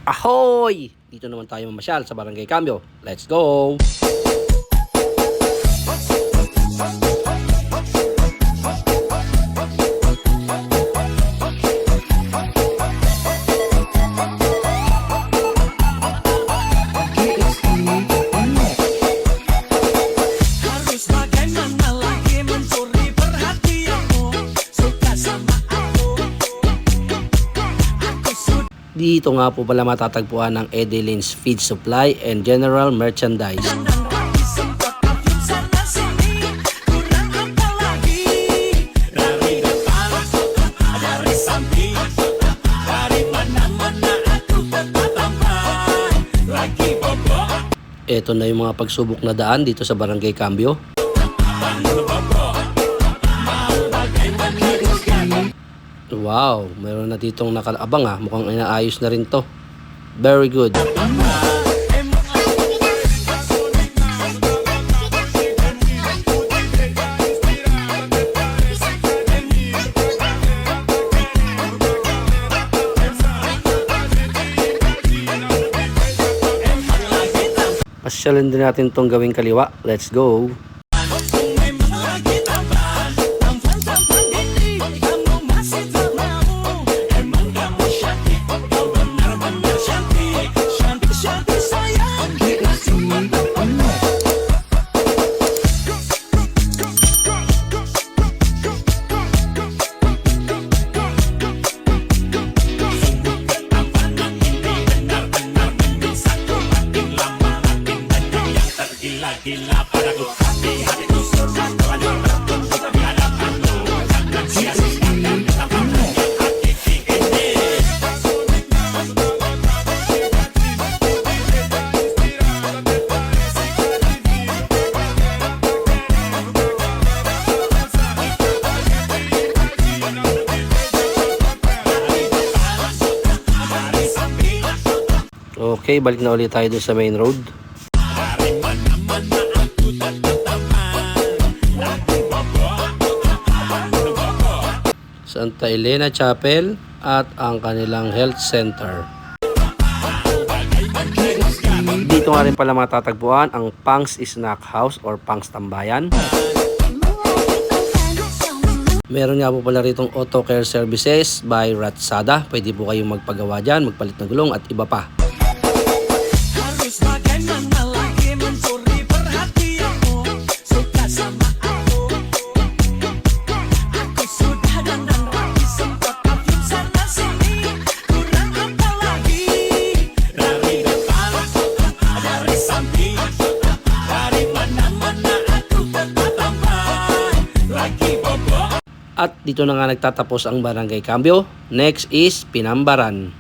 Ahoy! Dito naman tayo mamasyal sa Barangay Cambio. Let's go! Dito nga po pala matatagpuan ng Edelyn's Feed Supply and General Merchandise. Ito na yung mga pagsubok na daan dito sa Barangay Cambio. Wow, meron na ditong nakalaabang mukhang inaayos na rin to. Very good. Pasyalan din natin tong gawing kaliwa. Let's go. Okay, balik na ulit tayo dun sa main road. Santa Elena Chapel at ang kanilang health center. Dito nga rin pala matatagpuan ang Pang's Snack House or Pang's Tambayan. Meron nga po pala ritong auto care services by Ratsada. Pwede po kayong magpagawa dyan, magpalit ng gulong at iba pa. At dito na nga nagtatapos ang Barangay Cambio. Next is Pinambaran.